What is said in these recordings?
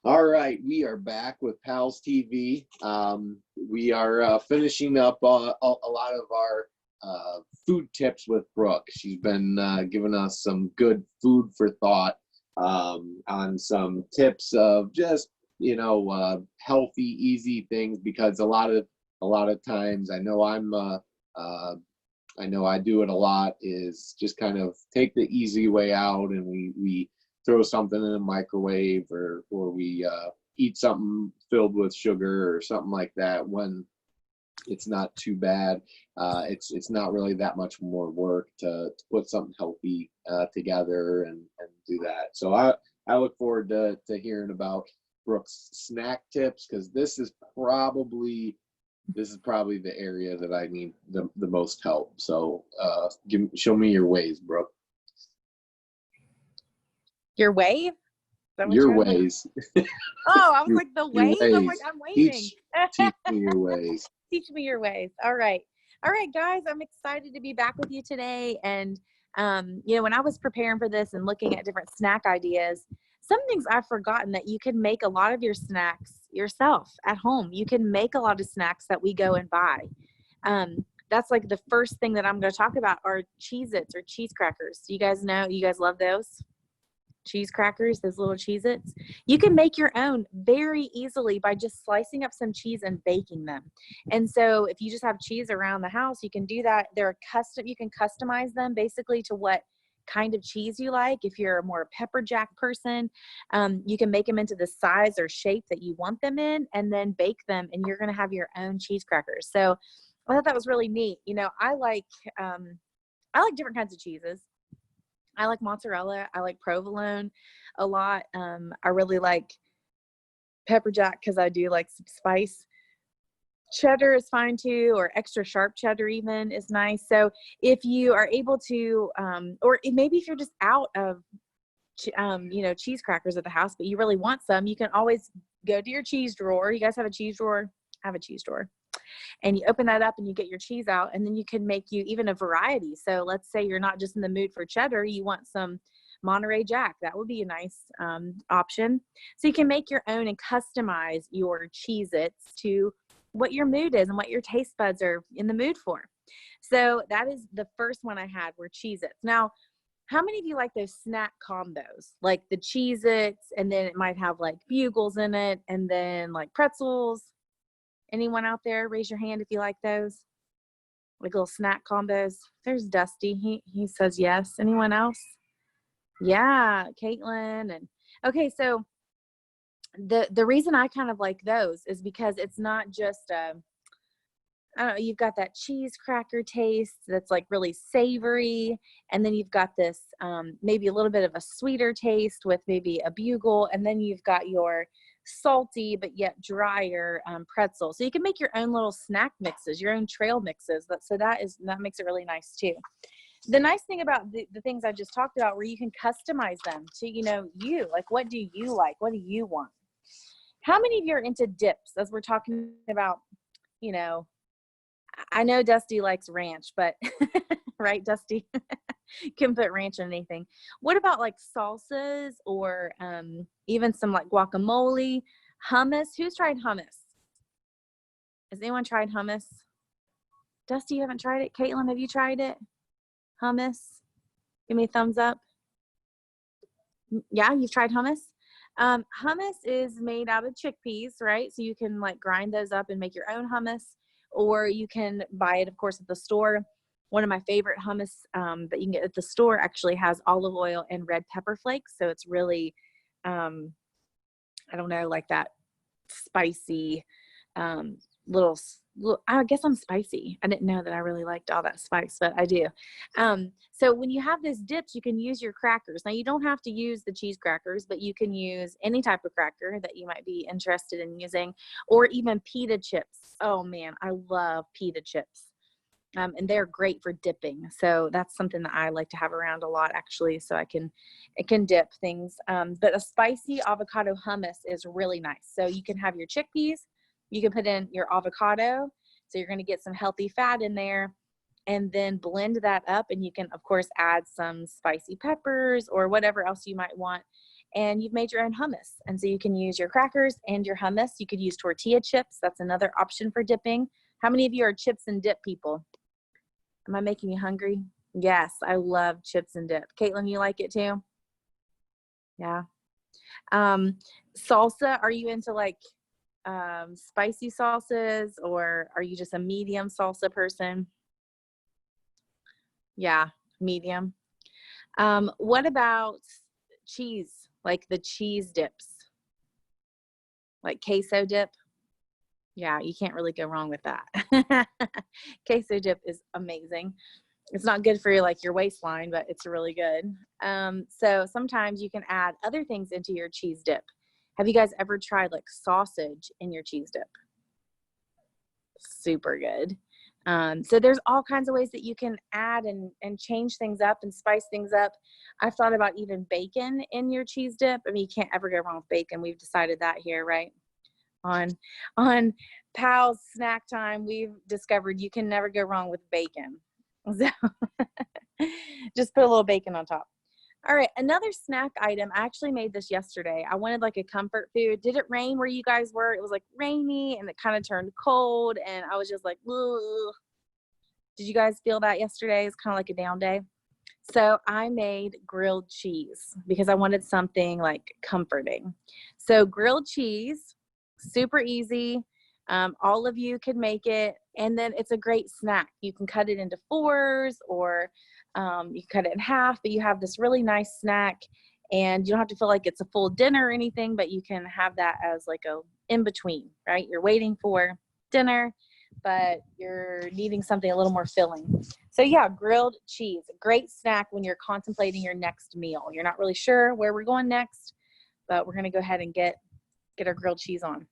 All right, we are back with PALS TV. We are finishing up a lot of our food tips with Brooke. She's been giving us some good food for thought on some tips of just healthy, easy things. Because a lot of times, I know I do it a lot, is just kind of take the easy way out, and we throw something in a microwave, or we eat something filled with sugar or something like that, when it's not too bad. It's not really that much more work to put something healthy together and do that. So I look forward to hearing about Brooke's snack tips, because this is probably the area that I need the most help. So show me your ways, Brooke. Your wave? Your ways. Oh, I was like, the Your ways? I'm ways. like, I'm waiting. Teach me your ways. Teach me your ways. All right. All right, guys, I'm excited to be back with you today. And, when I was preparing for this and looking at different snack ideas, some things I've forgotten, that you can make a lot of your snacks yourself at home. You can make a lot of snacks that we go and buy. That's like the first thing that I'm going to talk about are Cheez-Its or cheese crackers. You guys love those? Cheese crackers, those little Cheez-Its. You can make your own very easily by just slicing up some cheese and baking them. And so if you just have cheese around the house, you can do that. You can customize them basically to what kind of cheese you like. If you're a more pepper jack person, you can make them into the size or shape that you want them in, and then bake them, and you're going to have your own cheese crackers. So I thought that was really neat. I like different kinds of cheeses. I like mozzarella. I like provolone a lot. I really like pepper jack because I do like some spice. Cheddar is fine too, or extra sharp cheddar even is nice. So if you are able to, or maybe if you're just out of, cheese crackers at the house, but you really want some, you can always go to your cheese drawer. You guys have a cheese drawer? I have a cheese drawer. And you open that up and you get your cheese out, and then you can make you even a variety. So let's say you're not just in the mood for cheddar, you want some Monterey Jack. That would be a nice option. So you can make your own and customize your Cheez-Its to what your mood is and what your taste buds are in the mood for. So that is the first one I had, were Cheez-Its. Now, how many of you like those snack combos? Like the Cheez-Its, and then it might have like bugles in it, and then like pretzels. Anyone out there, raise your hand if you like those, like little snack combos. There's Dusty. He says yes. Anyone else? Yeah, Caitlin. And okay, so the reason I kind of like those is because it's not just I don't know, you've got that cheese cracker taste that's like really savory, and then you've got this maybe a little bit of a sweeter taste with maybe a bugle, and then you've got your salty but yet drier pretzel. So you can make your own little snack mixes, your own trail mixes. That makes it really nice too. The nice thing about the things I just talked about, where you can customize them to you, like, what do you like, what do you want? How many of you are into dips, as we're talking about? I know Dusty likes ranch, but right, Dusty? Can put ranch in anything. What about like salsas, or even some like guacamole, hummus? Who's tried hummus? Has anyone tried hummus? Dusty, you haven't tried it? Caitlin, have you tried it? Hummus? Give me a thumbs up. Yeah, you've tried hummus? Hummus is made out of chickpeas, right? So you can like grind those up and make your own hummus, or you can buy it, of course, at the store. One of my favorite hummus that you can get at the store actually has olive oil and red pepper flakes. So it's really, I don't know, like that spicy little, I guess I'm spicy. I didn't know that I really liked all that spice, but I do. So when you have those dips, you can use your crackers. Now, you don't have to use the cheese crackers, but you can use any type of cracker that you might be interested in using, or even pita chips. Oh man, I love pita chips. And they're great for dipping. So that's something that I like to have around a lot, actually, so it can dip things. But a spicy avocado hummus is really nice. So you can have your chickpeas, you can put in your avocado, so you're going to get some healthy fat in there, and then blend that up. And you can, of course, add some spicy peppers or whatever else you might want. and you've made your own hummus. And so you can use your crackers and your hummus. You could use tortilla chips. That's another option for dipping. How many of you are chips and dip people? Am I making you hungry? Yes, I love chips and dip. Caitlin, you like it too? Yeah. Salsa, are you into like spicy salsas, or are you just a medium salsa person? Yeah, medium. What about cheese, like the cheese dips, like queso dip? Yeah, you can't really go wrong with that. Queso dip is amazing. It's not good for like your waistline, but it's really good. So sometimes you can add other things into your cheese dip. Have you guys ever tried like sausage in your cheese dip? Super good. So there's all kinds of ways that you can add and change things up and spice things up. I've thought about even bacon in your cheese dip. I mean, you can't ever go wrong with bacon. We've decided that here, right? On PALS snack time, we've discovered you can never go wrong with bacon. So just put a little bacon on top. All right, another snack item. I actually made this yesterday. I wanted like a comfort food. Did it rain where you guys were? It was like rainy and it kind of turned cold, and I was just like, ugh. Did you guys feel that yesterday? It's kind of like a down day. So I made grilled cheese because I wanted something like comforting. So grilled cheese, super easy. All of you could make it, and then it's a great snack. You can cut it into fours, or you can cut it in half, but you have this really nice snack, and you don't have to feel like it's a full dinner or anything, but you can have that as like a in between, right? You're waiting for dinner, but you're needing something a little more filling. So yeah, grilled cheese, a great snack when you're contemplating your next meal. You're not really sure where we're going next, but we're gonna go ahead and get our grilled cheese on.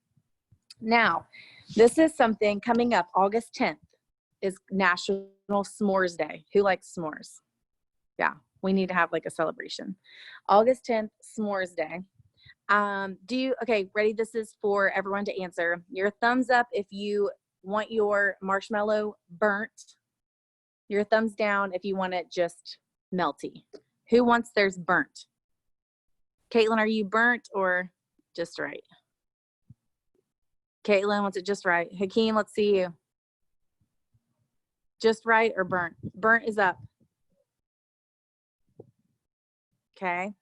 Now, this is something coming up. August 10th is National S'mores Day. Who likes s'mores? Yeah, we need to have like a celebration. August 10th, S'mores Day. Okay, ready? This is for everyone to answer. Your thumbs up if you want your marshmallow burnt. Your thumbs down if you want it just melty. Who wants theirs burnt? Caitlin, are you burnt or just right? Caitlin wants it just right. Hakeem, let's see you. Just right or burnt? Burnt is up. Okay.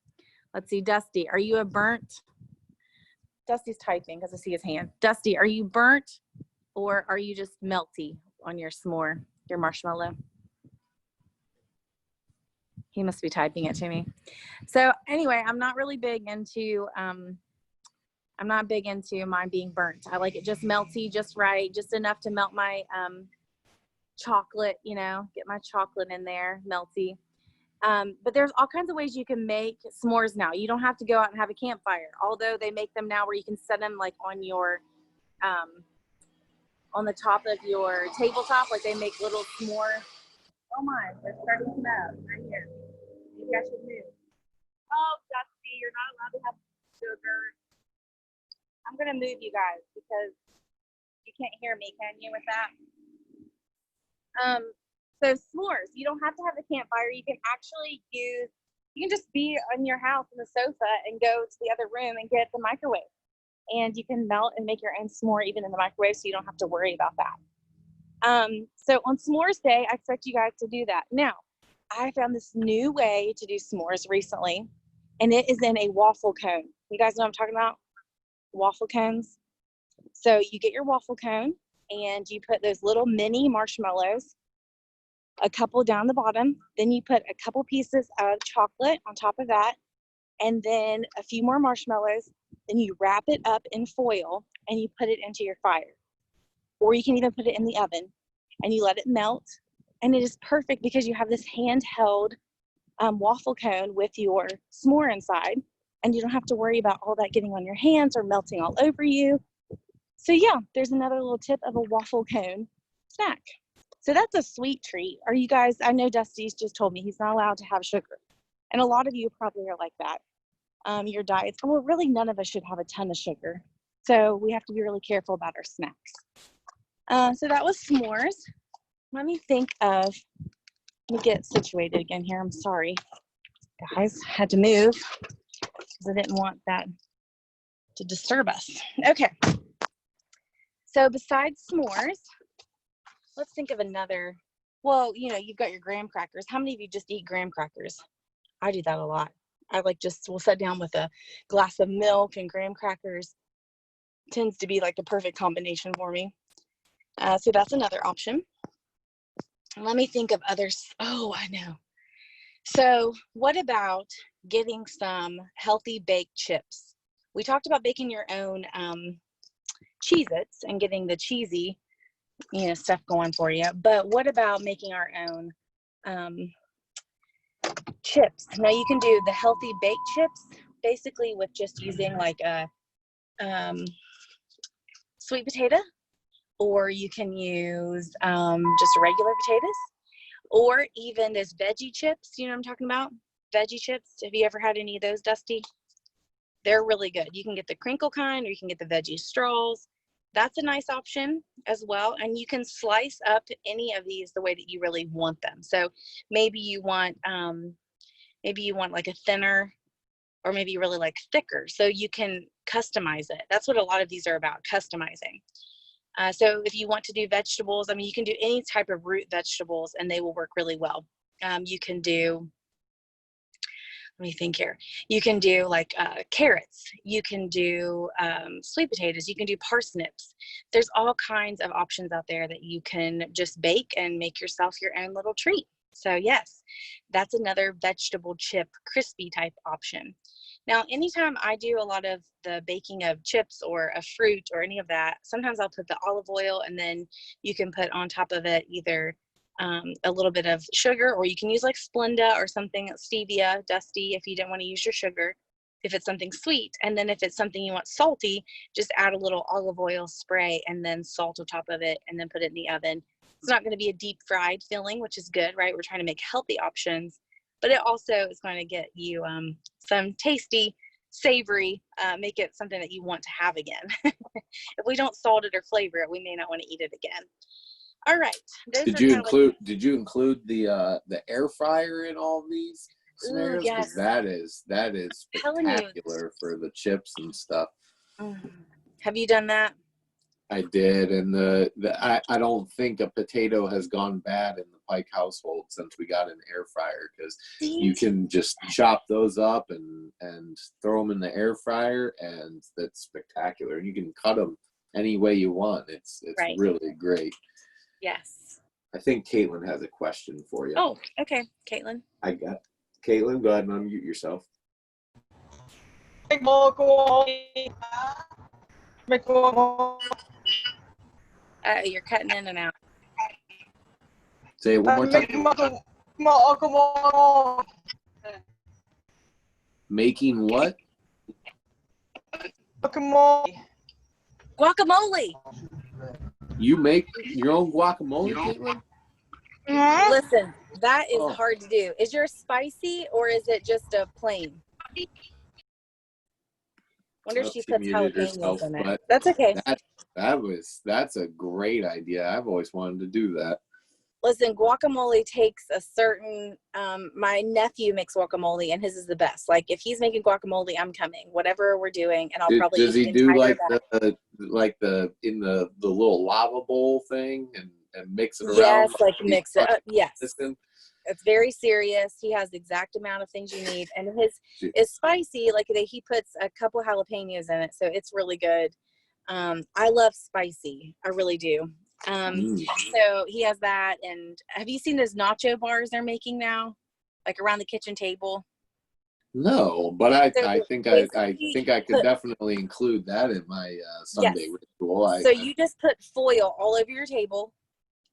Let's see, Dusty, are you a burnt? Dusty's typing because I see his hand. Dusty, are you burnt or are you just melty on your s'more, your marshmallow? He must be typing it to me. So anyway, I'm not really big into mine being burnt. I like it just melty, just right, just enough to melt my chocolate, you know, get my chocolate in there, melty. But there's all kinds of ways you can make s'mores now. You don't have to go out and have a campfire, although they make them now where you can set them like on your, on the top of your tabletop, like they make little s'more. Oh my, they're starting to melt right here. Maybe I should move. Oh, Dusty, you're not allowed to have sugar. I'm gonna move you guys because you can't hear me, can you, with that? So s'mores, you don't have to have a campfire. You can actually you can just be on your house on the sofa and go to the other room and get the microwave. And you can melt and make your own s'more even in the microwave, so you don't have to worry about that. So on S'mores Day, I expect you guys to do that. Now, I found this new way to do s'mores recently, and it is in a waffle cone. You guys know what I'm talking about? Waffle cones. So you get your waffle cone and you put those little mini marshmallows, a couple down the bottom, then you put a couple pieces of chocolate on top of that, and then a few more marshmallows, then you wrap it up in foil and you put it into your fire. Or you can even put it in the oven and you let it melt, and it is perfect because you have this handheld waffle cone with your s'more inside, and you don't have to worry about all that getting on your hands or melting all over you. So yeah, there's another little tip of a waffle cone snack. So that's a sweet treat. Are you guys, I know Dusty's just told me he's not allowed to have sugar. And a lot of you probably are like that. Your diets, well, really none of us should have a ton of sugar. So we have to be really careful about our snacks. So that was s'mores. Let me think of, let me get situated again here. I'm sorry, guys, had to move. because I didn't want that to disturb us. Okay. So besides s'mores, let's think of another. Well, you know, you've got your graham crackers. How many of you just eat graham crackers? I do that a lot. I like we'll sit down with a glass of milk and graham crackers. Tends to be like the perfect combination for me. So that's another option. Let me think of others. Oh, I know. So what about getting some healthy baked chips? We talked about baking your own Cheez-Its and getting the cheesy, you know, stuff going for you. But what about making our own chips? Now you can do the healthy baked chips basically with just using like a sweet potato, or you can use just regular potatoes, or even those veggie chips. You know what I'm talking about? Veggie chips. Have you ever had any of those, Dusty? They're really good. You can get the crinkle kind, or you can get the veggie straws. That's a nice option as well. And you can slice up any of these the way that you really want them. So maybe you want like a thinner, or maybe you really like thicker. So you can customize it. That's what a lot of these are about, customizing. So if you want to do vegetables, I mean, you can do any type of root vegetables and they will work really well. You can do, let me think here. You can do like carrots. You can do sweet potatoes. You can do parsnips. There's all kinds of options out there that you can just bake and make yourself your own little treat. So yes, that's another vegetable chip, crispy type option. Now, anytime I do a lot of the baking of chips or a fruit or any of that, sometimes I'll put the olive oil, and then you can put on top of it either a little bit of sugar, or you can use like Splenda or something, stevia, Dusty, if you don't want to use your sugar, if it's something sweet. And then if it's something you want salty, just add a little olive oil spray and then salt on top of it, and then put it in the oven. It's not going to be a deep fried filling, which is good, right? We're trying to make healthy options, but it also is going to get you some tasty, savory, make it something that you want to have again. If we don't salt it or flavor it, we may not want to eat it again. All right. Did you include the air fryer in all of these scenarios? Ooh, yes. Because that is spectacular for the chips and stuff. Have you done that? I did, and I don't think a potato has gone bad in the Pike household since we got an air fryer, because you can just chop those up and throw them in the air fryer, and that's spectacular. And you can cut them any way you want. It's right. Really great. Yes. I think Caitlin has a question for you. Oh, okay, Caitlin. Caitlin, go ahead and unmute yourself. You're cutting in and out. Say it one more time. Making what? Guacamole. You make your own guacamole, Caitlin? Listen, that is hard to do. Is yours spicy, or is it just a plain? Wonder if she puts jalapenos in it. That's okay. That's a great idea. I've always wanted to do that. Listen, guacamole takes a certain, my nephew makes guacamole and his is the best. Like if he's making guacamole, I'm coming, whatever we're doing. And I'll probably does he do like the in the little lava bowl thing and mix it around? Yes, like mix it up. Yes. It's very serious. He has the exact amount of things you need. And his is spicy. Like he puts a couple jalapenos in it. So it's really good. I love spicy. I really do. So he has that. And have you seen those nacho bars they're making now? Like around the kitchen table? No, but I think I could definitely include that in my Sunday ritual. So you just put foil all over your table,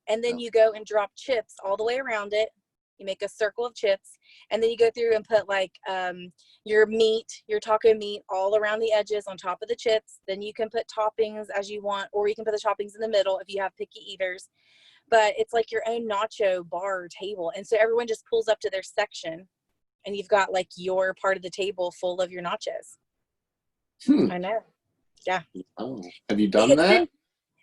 and then you go and drop chips all the way around it. You make a circle of chips, and then you go through and put like your meat, your taco meat all around the edges on top of the chips. Then you can put toppings as you want, or you can put the toppings in the middle if you have picky eaters. But it's like your own nacho bar table. And so everyone just pulls up to their section, and you've got like your part of the table full of your nachos. I know. Yeah. Oh, have you done that?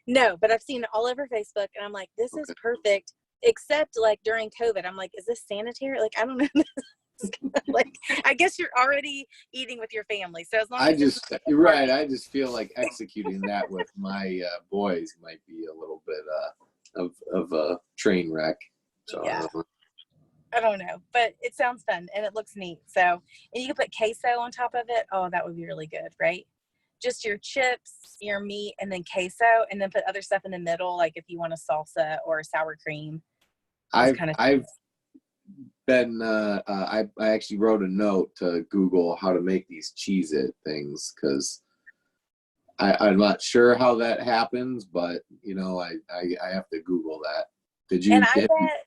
No, but I've seen it all over Facebook, and I'm like, this is perfect. Except like during COVID, I'm like, is this sanitary? Like, I don't know. Like, I guess you're already eating with your family. So as long as you're right. I just feel like executing that with my boys might be a little bit of a train wreck. So yeah. I don't know, but it sounds fun and it looks neat. So, and you can put queso on top of it. Oh, that would be really good, right? Just your chips, your meat, and then queso, and then put other stuff in the middle, like if you want a salsa or sour cream. I've been I actually wrote a note to Google how to make these Cheez-It things, because I'm not sure how that happens, but you know, I have to Google that. Did you? And I bet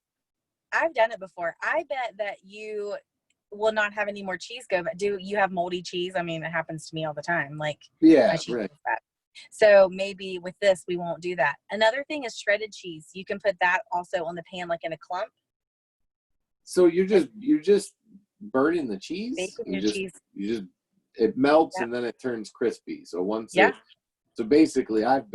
I've done it before. I bet that you will not have any more cheese go, but do you have moldy cheese? I mean, it happens to me all the time. Like, yeah, right. So maybe with this, we won't do that. Another thing is shredded cheese. You can put that also on the pan, like in a clump. So you're just burning the cheese. Baking your cheese. You just it melts, Yep. and then it turns crispy. So once Yeah. so basically, I've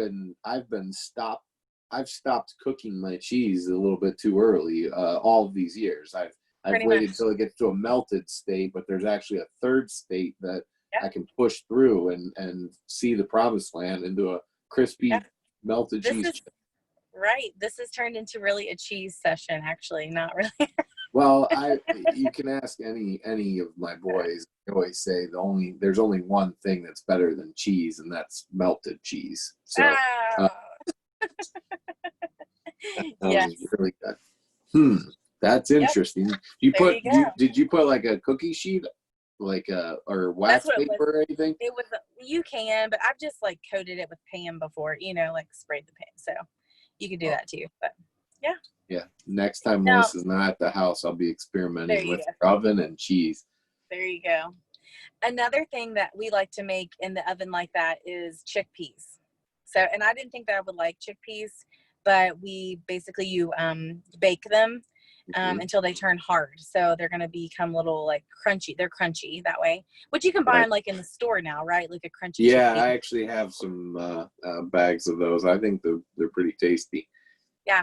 stopped cooking my cheese a little bit too early. All of these years, I've waited till it gets to a melted state, but there's actually a third state that I can push through and see the promised land into a crispy melted cheese. Right. This has turned into really a cheese session, actually. Not really. Well, you can ask any of my boys. I always say there's only one thing that's better than cheese, and that's melted cheese. So yes. really good. That's interesting. Did you put like a cookie sheet, like or wax paper or anything? It was, you can, but I've just like coated it with Pam before, like sprayed the pan. So you could do that too. But yeah. Yeah. Next time Melissa's not at the house, I'll be experimenting with oven and cheese. There you go. Another thing that we like to make in the oven like that is chickpeas. So, and I didn't think that I would like chickpeas, but we basically, you bake them until they turn hard. So they're going to become little like crunchy. They're crunchy that way, which you can buy them like in the store now, right? Like a crunchy Yeah, chickpea. I actually have some bags of those. I think they're pretty tasty. Yeah.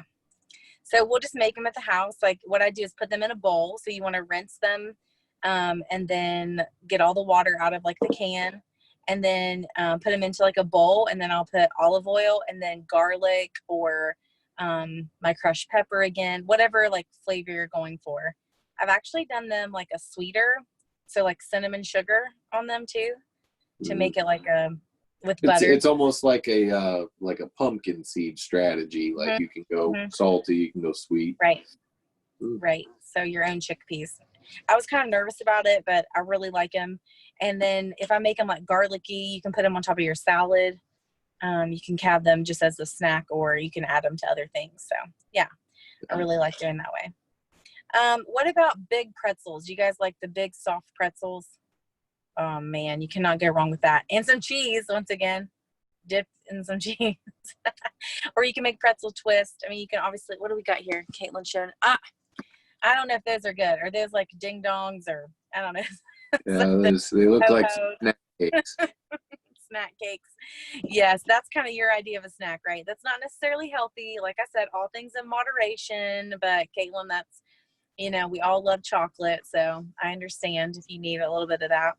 So we'll just make them at the house. Like what I do is put them in a bowl. So you want to rinse them and then get all the water out of like the can, and then put them into like a bowl, and then I'll put olive oil and then garlic or my crushed pepper again, whatever like flavor you're going for. I've actually done them like a sweeter, so like cinnamon sugar on them too, to make it like with butter. It's almost like a pumpkin seed strategy. Like you can go salty, you can go sweet. Right. Right. So your own chickpeas. I was kind of nervous about it, but I really like them. And then if I make them like garlicky, you can put them on top of your salad. You can have them just as a snack, or you can add them to other things. So yeah, I really like doing that way. What about big pretzels? You guys like the big soft pretzels? Oh man, you cannot go wrong with that. And some cheese, once again, dipped in some cheese. Or you can make pretzel twist. I mean, you can obviously, what do we got here? Caitlin showing. I don't know if those are good. Are those like ding dongs, or I don't know. Yeah, they look like snack cakes. Snack cakes. Yes, that's kind of your idea of a snack, right? That's not necessarily healthy. Like I said, all things in moderation. But Caitlin, that's, we all love chocolate. So I understand if you need a little bit of that.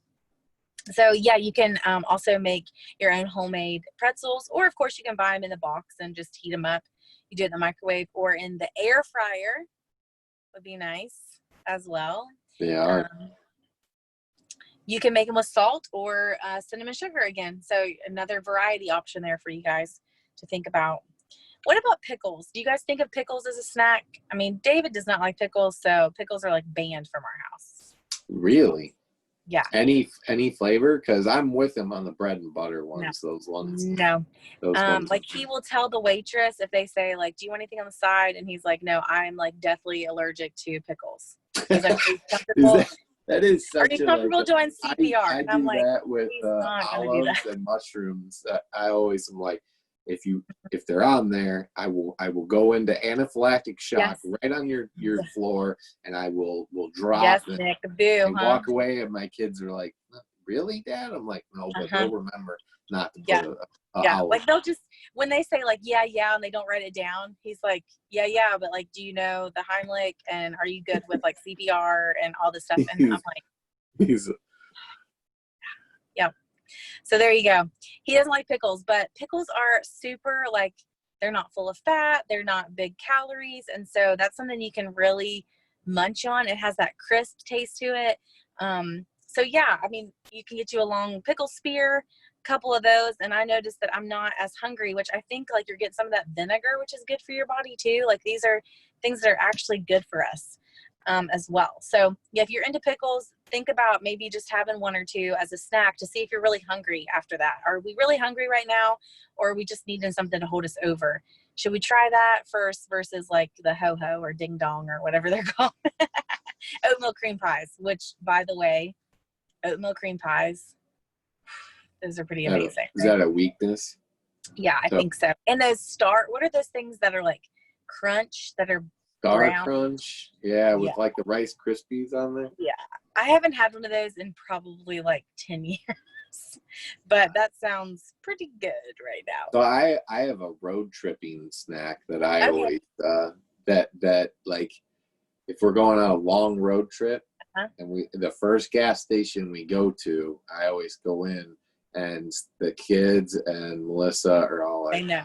So yeah, you can also make your own homemade pretzels, or of course you can buy them in the box and just heat them up. You do it in the microwave or in the air fryer would be nice as well. Yeah. You can make them with salt or cinnamon sugar again. So another variety option there for you guys to think about. What about pickles? Do you guys think of pickles as a snack? I mean, David does not like pickles, so pickles are like banned from our house. Really? Yeah. Any flavor? Because I'm with him on the bread and butter ones. No. Those ones. No. Those ones. Like he will tell the waitress if they say like, "Do you want anything on the side?" And he's like, "No, I'm like deathly allergic to pickles." He's like, "Are you comfortable?" That is such Are you comfortable doing CPR? I and I'm do like, that with olives and mushrooms. I always am like, if they're on there, I will go into anaphylactic shock right on your floor, and I will drop. Yes, Nick, and walk away, and my kids are like, "Really, Dad?" I'm like, "No, but they'll remember not to put a olive." Like they'll just, when they say like, yeah, and they don't write it down, he's like, yeah, but like, do you know the Heimlich, and are you good with like CPR and all this stuff? And I'm like, he's yeah. So there you go. He doesn't like pickles, but pickles are super, like, they're not full of fat. They're not big calories. And so that's something you can really munch on. It has that crisp taste to it. So yeah, I mean, you can get you a long pickle spear, a couple of those. And I noticed that I'm not as hungry, which I think like you're getting some of that vinegar, which is good for your body too. Like these are things that are actually good for us. As well. So yeah, if you're into pickles, think about maybe just having one or two as a snack to see if you're really hungry after that. Are we really hungry right now, or are we just needing something to hold us over? Should we try that first versus like the ho-ho or ding dong or whatever they're called? Oatmeal cream pies, which by the way, oatmeal cream pies, those are pretty amazing. Is that a weakness? Yeah, I think so. And those what are those things that are like crunch that are Star brown? Crunch, yeah, with like the Rice Krispies on there. Yeah, I haven't had one of those in probably like 10 years, but that sounds pretty good right now. So I have a road tripping snack that I always that like if we're going on a long road trip and the first gas station we go to, I always go in and the kids and Melissa are all like, I know.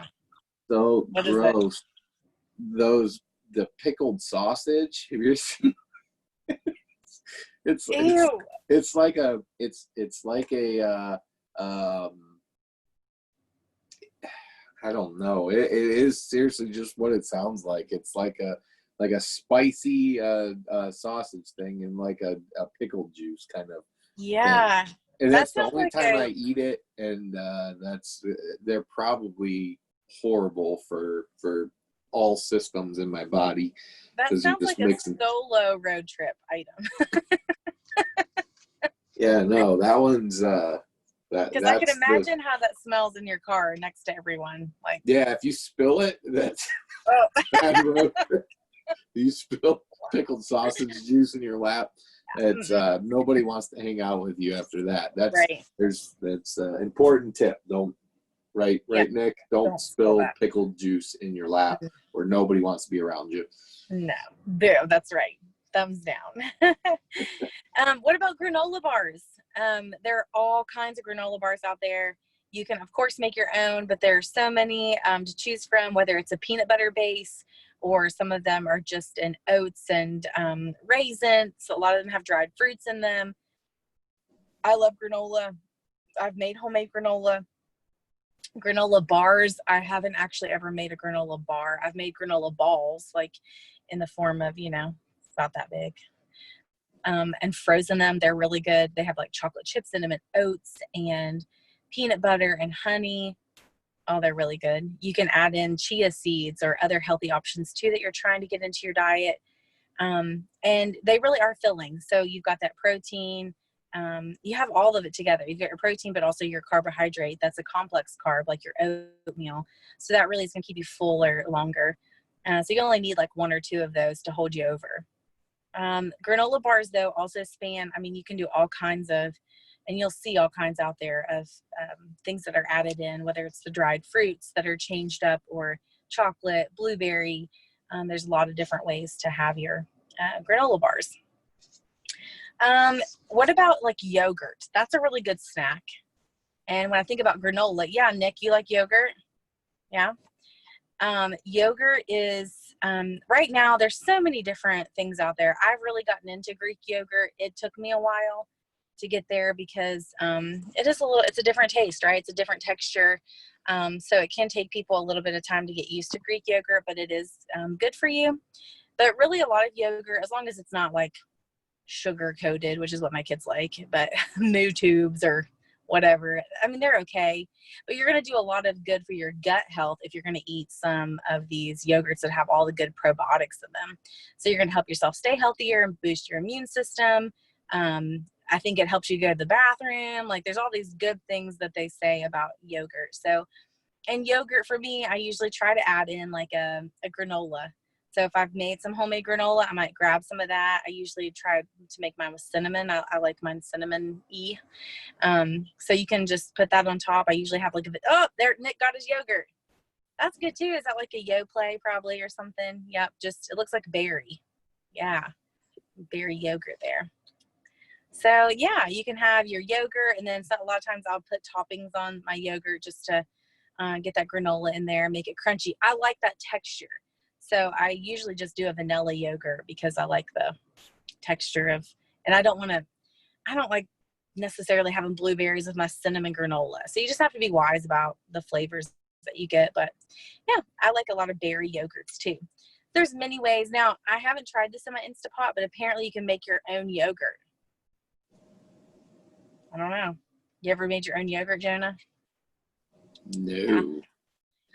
So gross. The pickled sausage. Have you seen? It's like a I don't know. It is seriously just what it sounds like. It's like a spicy sausage thing and like a pickled juice kind of. Yeah. Thing. And that's the only time I eat it, and they're probably horrible for all systems in my body. That sounds like a solo road trip item. Yeah, no, that one's because I can imagine how that smells in your car next to everyone. Like, yeah, if you spill it, that's bad road trip. You spill pickled sausage juice in your lap. It's nobody wants to hang out with you after that. That's right. That's an important tip. Don't right, Nick. Don't spill pickled juice in your lap, or nobody wants to be around you. No, that's right. Thumbs down. What about granola bars? There are all kinds of granola bars out there. You can, of course, make your own, but there are so many to choose from, whether it's a peanut butter base or some of them are just in oats and raisins. A lot of them have dried fruits in them. I love granola. I've made homemade granola. Granola bars, I haven't actually ever made a granola bar. I've made granola balls, like in the form of, about that big. And frozen them. They're really good. They have like chocolate chips in them and oats and peanut butter and honey. Oh, they're really good. You can add in chia seeds or other healthy options too that you're trying to get into your diet. And they really are filling. So you've got that protein. You have all of it together. You've got your protein, but also your carbohydrate. That's a complex carb, like your oatmeal. So that really is going to keep you fuller longer. So you only need like one or two of those to hold you over. Granola bars, though, also span. I mean, you can do all kinds of, and you'll see all kinds out there of things that are added in, whether it's the dried fruits that are changed up or chocolate, blueberry. There's a lot of different ways to have your granola bars. What about like yogurt? That's a really good snack. And when I think about granola, yeah, Nick, you like yogurt? Yeah. Yogurt is, right now, there's so many different things out there. I've really gotten into Greek yogurt. It took me a while to get there because it's a different taste, right? It's a different texture. So it can take people a little bit of time to get used to Greek yogurt, but it is good for you. But really a lot of yogurt, as long as it's not like sugar coated, which is what my kids like, but moo tubes or whatever. I mean, they're okay, but you're going to do a lot of good for your gut health if you're going to eat some of these yogurts that have all the good probiotics in them. So you're going to help yourself stay healthier and boost your immune system. I think it helps you go to the bathroom. Like there's all these good things that they say about yogurt. So, and yogurt for me, I usually try to add in like a granola. So if I've made some homemade granola, I might grab some of that. I usually try to make mine with cinnamon. I like mine cinnamon-y. So you can just put that on top. I usually have like there, Nick got his yogurt. That's good too. Is that like a Yoplait probably or something? Yep. Just, it looks like berry. Yeah. Berry yogurt there. So yeah, you can have your yogurt, and then a lot of times I'll put toppings on my yogurt just to get that granola in there, make it crunchy. I like that texture. So I usually just do a vanilla yogurt because I like the texture of, and I don't like necessarily having blueberries with my cinnamon granola. So you just have to be wise about the flavors that you get. But yeah, I like a lot of berry yogurts too. There's many ways. Now, I haven't tried this in my Instapot, but apparently you can make your own yogurt. I don't know. You ever made your own yogurt, Jonah? No. Yeah.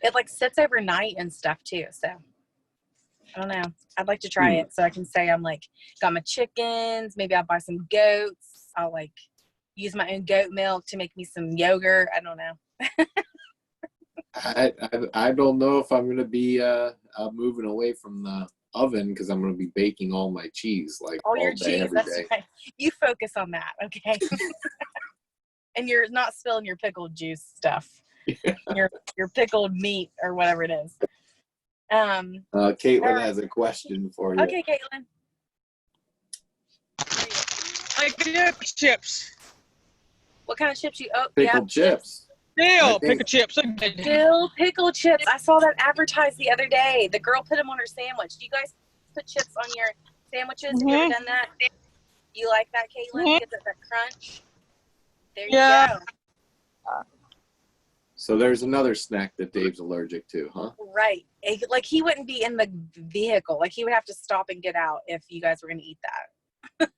It like sits overnight and stuff too. So I don't know. I'd like to try it so I can say I'm like got my chickens. Maybe I'll buy some goats. I'll like use my own goat milk to make me some yogurt. I don't know. I don't know if I'm gonna be moving away from the oven because I'm gonna be baking all my cheese like all your day, cheese. every That's day. right. You focus on that, okay? And you're not spilling your pickled juice stuff. Your pickled meat or whatever it is. Caitlin has a question for you. Okay, Caitlin. I get chips. What kind of chips you? Oh, Pickled chips. Dill pickle chips. Dill pickle chips. I saw that advertised the other day. The girl put them on her sandwich. Do you guys put chips on your sandwiches? Have you ever done that? You like that, Caitlin? Gives it that crunch. There you go. So there's another snack that Dave's allergic to, huh? Right. Like he wouldn't be in the vehicle. Like he would have to stop and get out if you guys were going to eat that.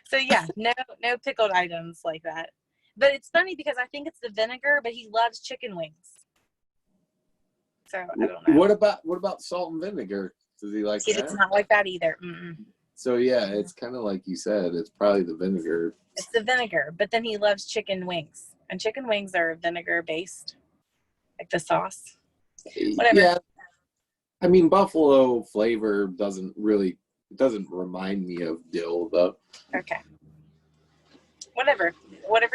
So yeah, no pickled items like that. But it's funny because I think it's the vinegar, but he loves chicken wings. So I don't know. What about salt and vinegar? Does he like that? He does not like that either. Mm-mm. So yeah, it's kind of like you said. It's probably the vinegar. It's the vinegar, but then he loves chicken wings, and chicken wings are vinegar based, like the sauce. Whatever. Yeah, I mean buffalo flavor doesn't remind me of dill though. Okay. Whatever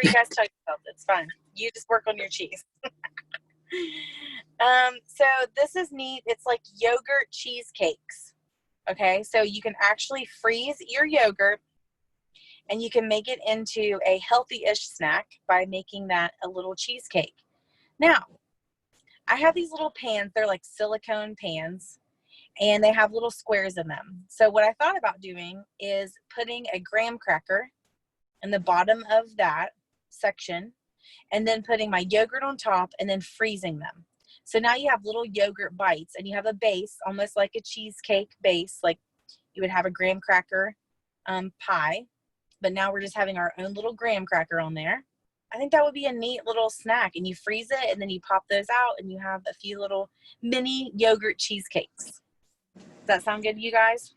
you guys tell yourself, it's fine. You just work on your cheese. So this is neat. It's like yogurt cheesecakes. Okay, so you can actually freeze your yogurt and you can make it into a healthy-ish snack by making that a little cheesecake. Now, I have these little pans. They're like silicone pans, and they have little squares in them. So what I thought about doing is putting a graham cracker in the bottom of that section, and then putting my yogurt on top and then freezing them. So now you have little yogurt bites, and you have a base, almost like a cheesecake base, like you would have a graham cracker pie. But now we're just having our own little graham cracker on there. I think that would be a neat little snack. And you freeze it, and then you pop those out, and you have a few little mini yogurt cheesecakes. Does that sound good to you guys?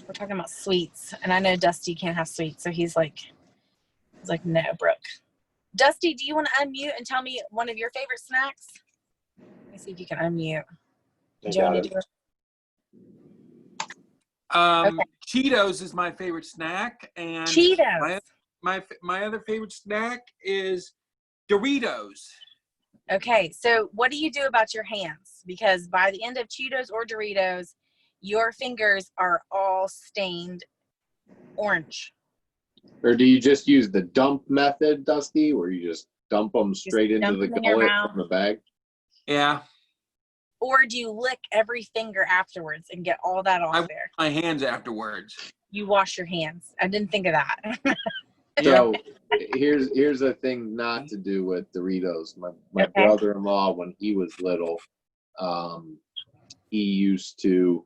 We're talking about sweets, and I know Dusty can't have sweets, so he's like, no, Brooke. Dusty, do you want to unmute and tell me one of your favorite snacks? Let me see if you can unmute. Do you want to do it? Okay. Cheetos is my favorite snack, and Cheetos. My other favorite snack is Doritos. Okay, so what do you do about your hands? Because by the end of Cheetos or Doritos, your fingers are all stained orange. Or do you just use the dump method, Dusty, where you just dump them straight into the gullet from the bag? Yeah. Or do you lick every finger afterwards and get all that off there? My hands afterwards. You wash your hands. I didn't think of that. So here's a thing not to do with Doritos. My brother-in-law, when he was little, he used to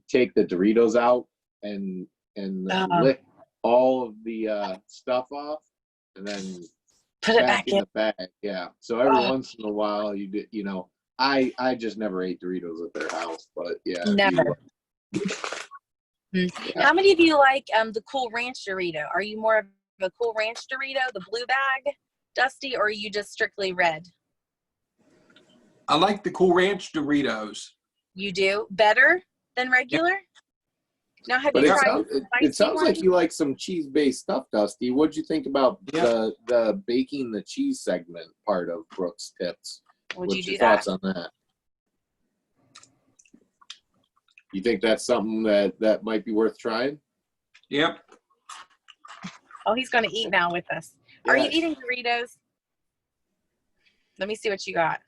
take the Doritos out and lick all of the stuff off and then put it back in the bag. Yeah. So every once in a while I just never ate Doritos at their house, but yeah. Never. How many of you like the Cool Ranch Dorito? Are you more of a Cool Ranch Dorito, the blue bag, Dusty, or are you just strictly red? I like the Cool Ranch Doritos. You do? Better than regular? Now, have But you Yeah. tried the it spicy sounds one? like you like some cheese-based stuff, Dusty. What'd you think about Yeah. the baking the cheese segment part of Brooke's tips? Would you What's do your that? thoughts on that? You think that's something that might be worth trying? Yep. Oh, he's going to eat now with us. Are you Yes. eating Doritos? Let me see what you got.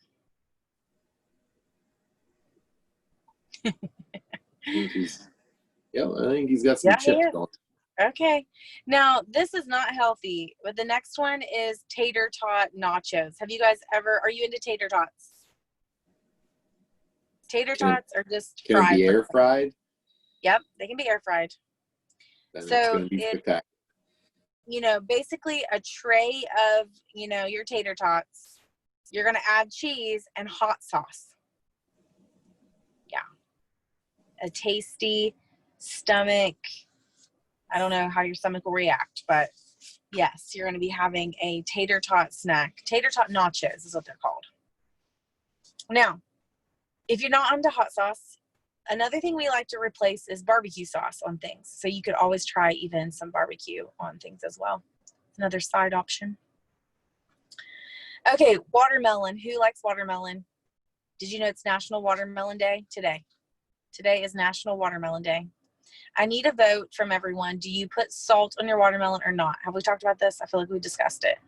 I think he's got some Yeah, he chips is. going. Okay. Now, this is not healthy, but the next one is tater tot nachos. Have you guys are you into tater tots? Tater tots are just Can it fried. be air fried? Yep, they can be air fried. Then it's So going to be spectacular. Basically a tray of, your tater tots. You're going to add cheese and hot sauce. Yeah. A tasty stomach. I don't know how your stomach will react, but yes, you're going to be having a tater tot snack. Tater tot nachos is what they're called. Now, if you're not onto hot sauce, another thing we like to replace is barbecue sauce on things. So you could always try even some barbecue on things as well. Another side option. Okay, watermelon. Who likes watermelon? Did you know it's National Watermelon Day today? Today is National Watermelon Day. I need a vote from everyone. Do you put salt on your watermelon or not? Have we talked about this? I feel like we discussed it.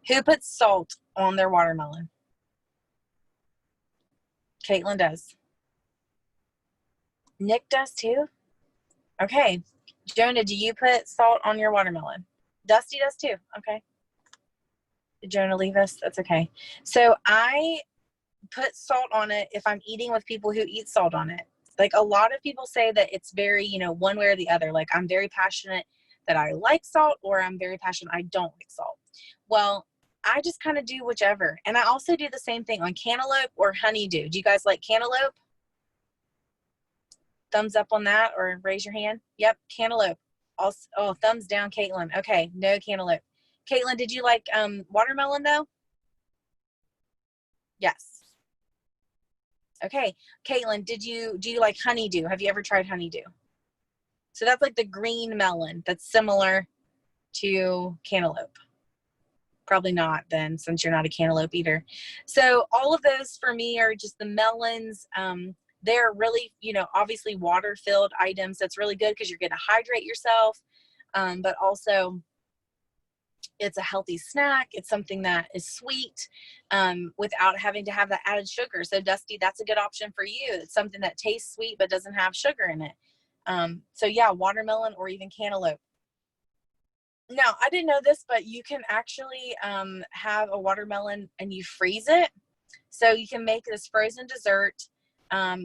Who puts salt on their watermelon? Caitlin does. Nick does too? Okay. Jonah, do you put salt on your watermelon? Dusty does too. Okay. Did Jonah leave us? That's okay. So I put salt on it if I'm eating with people who eat salt on it. Like a lot of people say that it's very, one way or the other. Like I'm very passionate that I like salt, or I'm very passionate I don't like salt. Well, I just kind of do whichever. And I also do the same thing on cantaloupe or honeydew. Do you guys like cantaloupe? Thumbs up on that or raise your hand. Yep, cantaloupe. Also, oh, thumbs down, Caitlin. Okay, no cantaloupe. Caitlin, did you like watermelon though? Yes. Okay, Caitlin, do you like honeydew? Have you ever tried honeydew? So that's like the green melon that's similar to cantaloupe. Probably not then, since you're not a cantaloupe eater. So all of those for me are just the melons. They're really, obviously water-filled items. That's really good because you're going to hydrate yourself, but also it's a healthy snack. It's something that is sweet without having to have that added sugar. So Dusty, that's a good option for you. It's something that tastes sweet but doesn't have sugar in it. So yeah, watermelon or even cantaloupe. Now, I didn't know this, but you can actually have a watermelon and you freeze it. So you can make this frozen dessert.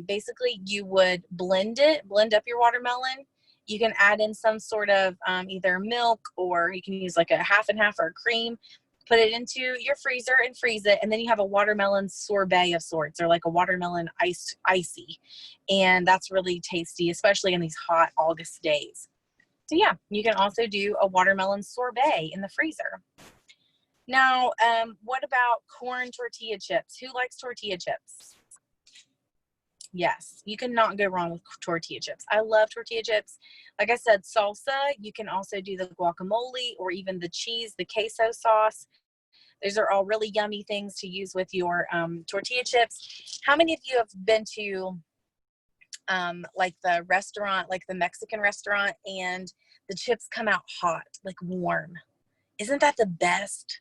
Basically, you would blend up your watermelon. You can add in some sort of either milk, or you can use like a half and half or cream. Put it into your freezer and freeze it. And then you have a watermelon sorbet of sorts, or like a watermelon icy. And that's really tasty, especially in these hot August days. So yeah, you can also do a watermelon sorbet in the freezer. Now, what about corn tortilla chips? Who likes tortilla chips? Yes, you cannot go wrong with tortilla chips. I love tortilla chips. Like I said, salsa, you can also do the guacamole or even the cheese, the queso sauce. Those are all really yummy things to use with your tortilla chips. How many of you have been to like the restaurant, like the Mexican restaurant, and the chips come out hot, like warm? Isn't that the best?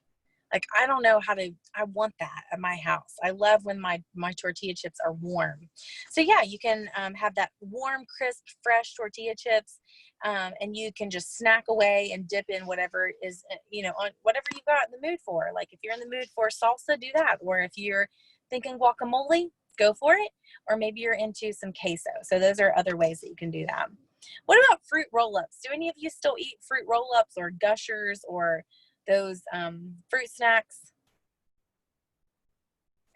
Like, I don't know I want that at my house. I love when my tortilla chips are warm. So yeah, you can have that warm, crisp, fresh tortilla chips, and you can just snack away and dip in whatever is, on whatever you got in the mood for. Like if you're in the mood for salsa, do that. Or if you're thinking guacamole, go for it. Or maybe you're into some queso. So those are other ways that you can do that. What about fruit roll-ups? Do any of you still eat fruit roll-ups or gushers or those fruit snacks?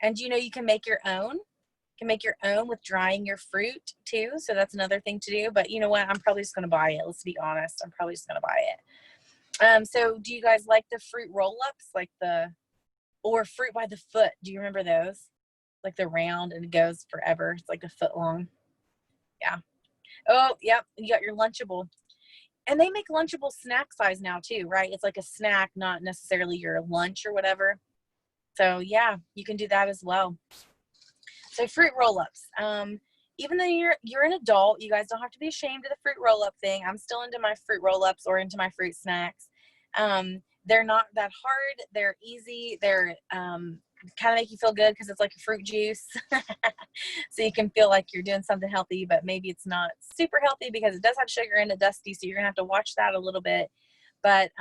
And you can make your own. You can make your own with drying your fruit too. So that's another thing to do. But you know what? I'm probably just going to buy it. Let's be honest. I'm probably just going to buy it. So do you guys like the fruit roll-ups, or fruit by the foot? Do you remember those? Like the round and it goes forever. It's like a foot long. Yeah. Oh, yep. You got your Lunchable. And they make Lunchable snack size now too, right? It's like a snack, not necessarily your lunch or whatever. So yeah, you can do that as well. So fruit roll-ups. Even though you're an adult, you guys don't have to be ashamed of the fruit roll-up thing. I'm still into my fruit roll-ups or into my fruit snacks. They're not that hard. They're easy. They're kind of make you feel good because it's like a fruit juice. So you can feel like you're doing something healthy, but maybe it's not super healthy because it does have sugar in it, dusty. So you're gonna have to watch that a little bit. But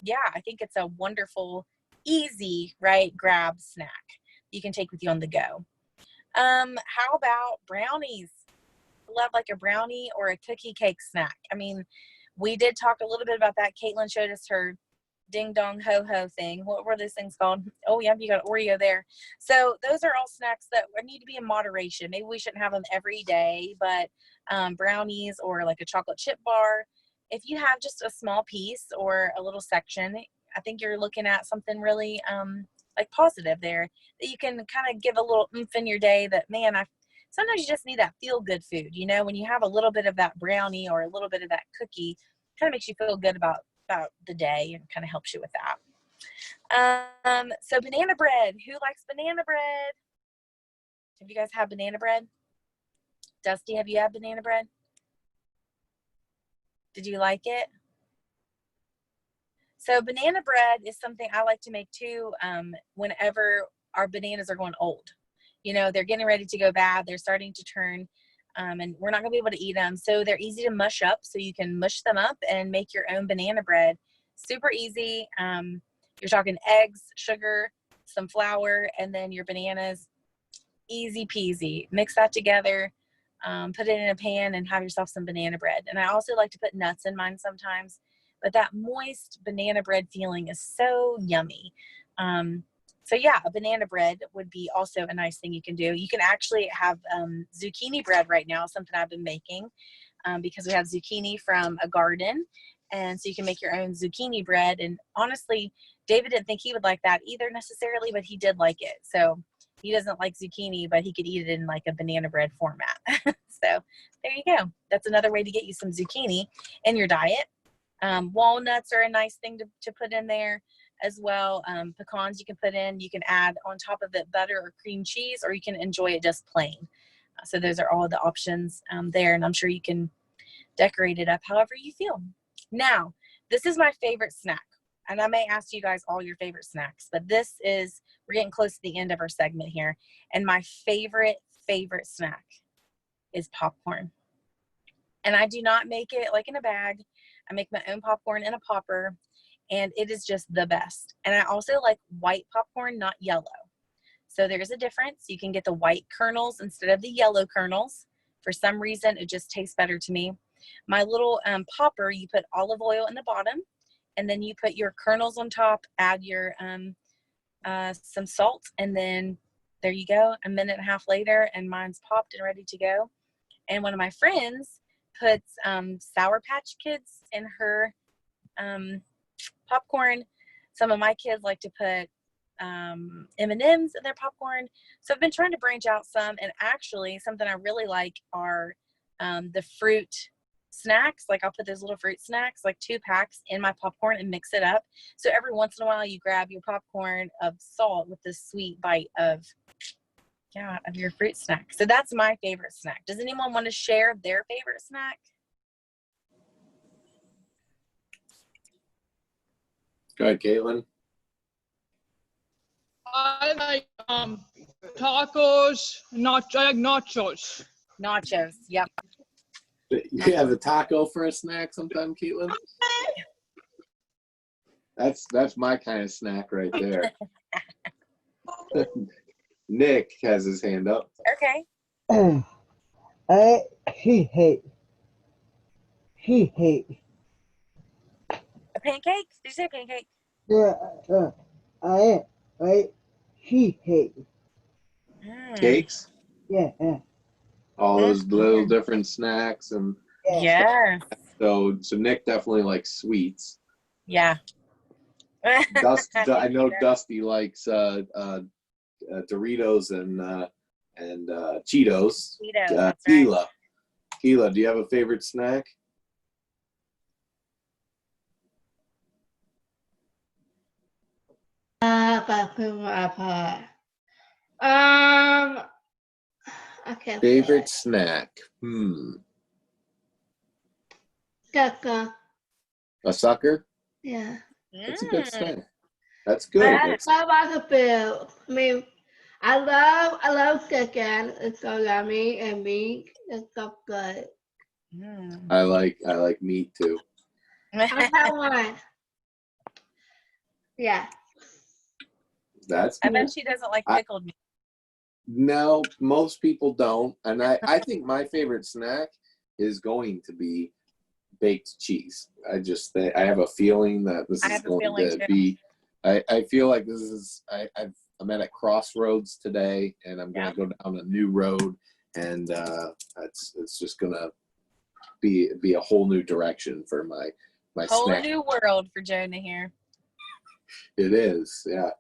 yeah, I think it's a wonderful, easy, right, grab snack you can take with you on the go. How about brownies? Love like a brownie or a cookie cake snack. I mean, we did talk a little bit about that. Caitlin showed us her ding dong ho ho thing. What were those things called? Oh yeah, you got Oreo there. So those are all snacks that need to be in moderation. Maybe we shouldn't have them every day, but brownies or like a chocolate chip bar, if you have just a small piece or a little section, I think you're looking at something really like positive there that you can kind of give a little oomph in your day. That man, sometimes you just need that feel good food. You know, when you have a little bit of that brownie or a little bit of that cookie, kind of makes you feel good about the day and kind of helps you with that. So banana bread. Who likes banana bread? Have you guys had banana bread? Dusty, have you had banana bread? Did you like it? So banana bread is something I like to make too whenever our bananas are going old. You know, they're getting ready to go bad. They're starting to turn and we're not going to be able to eat them. So they're easy to mush up. So you can mush them up and make your own banana bread. Super easy. You're talking eggs, sugar, some flour, and then your bananas. Easy peasy. Mix that together. Put it in a pan and have yourself some banana bread. And I also like to put nuts in mine sometimes. But that moist banana bread feeling is so yummy. So yeah, a banana bread would be also a nice thing you can do. You can actually have zucchini bread right now, something I've been making because we have zucchini from a garden. And so you can make your own zucchini bread. And honestly, David didn't think he would like that either necessarily, but he did like it. So he doesn't like zucchini, but he could eat it in like a banana bread format. So there you go. That's another way to get you some zucchini in your diet. Walnuts are a nice thing to put in there as well. Pecans you can put in. You can add on top of it butter or cream cheese, or you can enjoy it just plain. So those are all the options there, and I'm sure you can decorate it up however you feel. Now, this is my favorite snack, and I may ask you guys all your favorite snacks, but we're getting close to the end of our segment here, and my favorite snack is popcorn. And I do not make it like in a bag. I make my own popcorn in a popper, and it is just the best. And I also like white popcorn, not yellow. So there's a difference. You can get the white kernels instead of the yellow kernels. For some reason, it just tastes better to me. My little popper, you put olive oil in the bottom, and then you put your kernels on top, add your some salt, and then there you go. A minute and a half later, and mine's popped and ready to go. And one of my friends puts Sour Patch Kids in her popcorn. Some of my kids like to put M&Ms in their popcorn. So I've been trying to branch out some, and actually something I really like are the fruit snacks. Like I'll put those little fruit snacks, like 2 packs in my popcorn and mix it up. So every once in a while you grab your popcorn of salt with this sweet bite of your fruit snack. So that's my favorite snack. Does anyone want to share their favorite snack? Go ahead, Caitlin. I like tacos, I like nachos. Nachos. Yep. You have a taco for a snack sometime, Caitlin? That's my kind of snack right there. Nick has his hand up. Okay. He hate. A pancake? Did you say pancake? Yeah, he hate. Cakes? Yeah, All those little different snacks, and Yes. so Nick definitely likes sweets. Yeah. I know Dusty likes Doritos and Cheetos. Cheetos, that's Tila. right. Keela, do you have a favorite snack? I can't Favorite snack? A sucker? Yeah. That's a good Mm. snack. That's good. That's, How about the bill? I mean, I love chicken. It's so yummy and meat. It's so good. Mm. I like meat too. I have one. Yeah. That's I good. bet she doesn't like I- pickled meat. No, most people don't. And I think my favorite snack is going to be baked cheese. I have a feeling that this I is have a going feeling to too. be, I feel like this is, I'm at a crossroads today and I'm going to go down a new road and it's just going to be a whole new direction for my Whole snack. new world for Jonah here. It is. Yeah.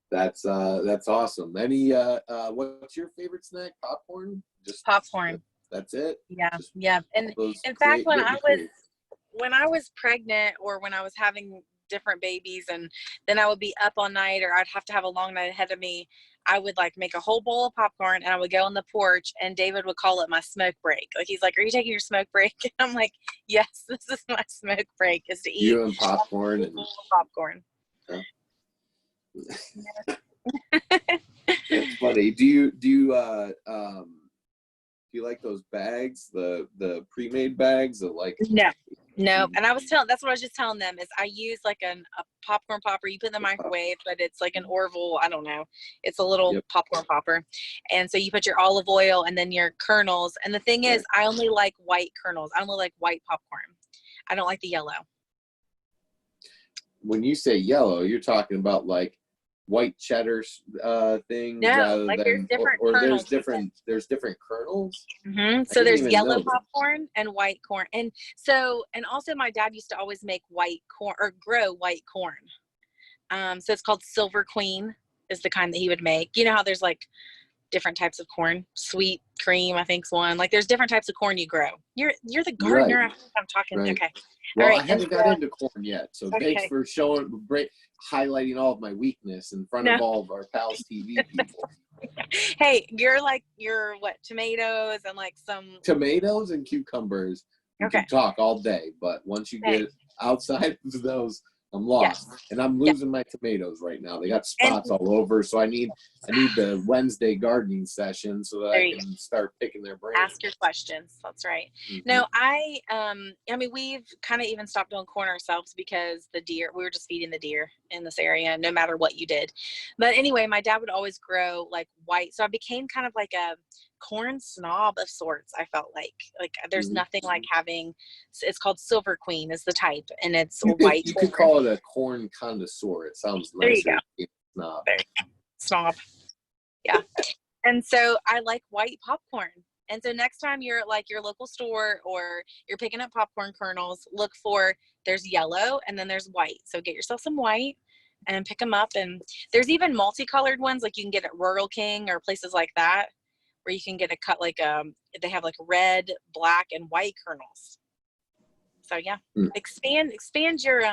That's awesome. Any what's your favorite snack? Popcorn? Just Popcorn. That's it? Yeah, Just yeah. And those in fact, when getting I creative. was pregnant or when I was having different babies and then I would be up all night or I'd have to have a long night ahead of me, I would like make a whole bowl of popcorn and I would go on the porch and David would call it my smoke break. Like he's like, "Are you taking your smoke break?" And I'm like, "Yes, this is my smoke break is to eat You and popcorn a and bowl of popcorn." that's funny. Do you like those bags, the pre-made bags of like No. And that's what I was just telling them is I use like a popcorn popper. You put in the microwave, but it's like an Orville. I don't know. It's a little popcorn popper. And so you put your olive oil and then your kernels. And the thing is, I only like white kernels. I only like white popcorn. I don't like the yellow. When you say yellow, you're talking about like white cheddar thing No, rather like than there's different or kernels. there's different kernels. Mm-hmm. I So didn't there's even yellow know that. popcorn and white corn. And also my dad used to always make white corn or grow white corn. So it's called Silver Queen is the kind that he would make. You know how there's like different types of corn, sweet cream, I think's one. Like there's different types of corn you grow. You're the gardener. Right. I think I'm talking. Right. Okay. Well, All right. I haven't got into corn yet, so thanks Okay. for highlighting all of my weakness in front of all of our PALS TV people. Hey, you're what, tomatoes and like some Tomatoes and cucumbers, you Okay. can talk all day, but once you get outside of those, I'm lost. Yes. And I'm losing my tomatoes right now. They got spots all over, so I need the Wednesday gardening session so that I can start picking their brains. Ask your questions. That's right. Mhm. No, I mean, we've kind of even stopped doing corn ourselves because we were just feeding the deer in this area, no matter what you did. But anyway, my dad would always grow like white. So I became kind of like a corn snob of sorts. I felt like there's nothing like having, it's called Silver Queen is the type and it's white. You could call it a corn connoisseur. It sounds nicer. Snob. Snob. Yeah. And so I like white popcorn. And so next time you're at like your local store or you're picking up popcorn kernels, look for there's yellow and then there's white. So get yourself some white and pick them up. And there's even multicolored ones like you can get at Rural King or places like that where you can get a cut like they have like red, black, and white kernels. So yeah, expand your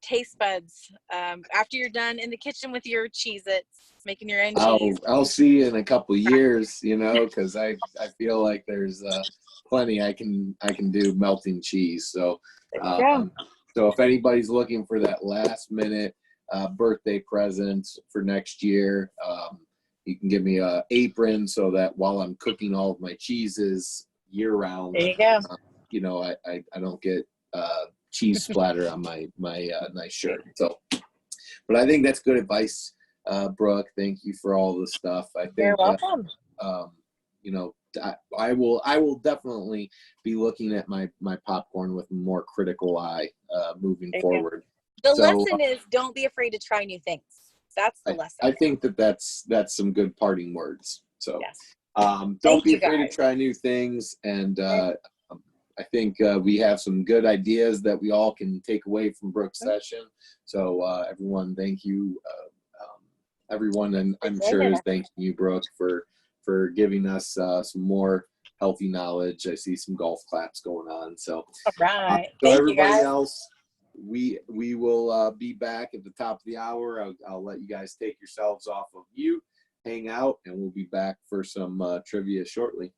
taste buds after you're done in the kitchen with your Cheez-Its, making your own cheese. I'll see you in a couple years, because I feel like there's plenty I can do melting cheese. So so if anybody's looking for that last minute birthday present for next year, you can give me an apron so that while I'm cooking all of my cheeses year round, there you go. I don't get cheese splatter on my nice shirt. So, but I think that's good advice, Brooke. Thank you for all the stuff. I think You're welcome. I will definitely be looking at my popcorn with a more critical eye moving forward. The lesson is don't be afraid to try new things. That's the lesson. I think that's some good parting words. So yes. Don't be afraid to try new things. And I think we have some good ideas that we all can take away from Brooke's session. So everyone, thank you. Everyone, and I'm sure is thanking you, Brooke, for giving us some more healthy knowledge. I see some golf claps going on. So, All right. so Thank you, everybody guys. else, we will be back at the top of the hour. I'll let you guys take yourselves off of mute, hang out, and we'll be back for some trivia shortly.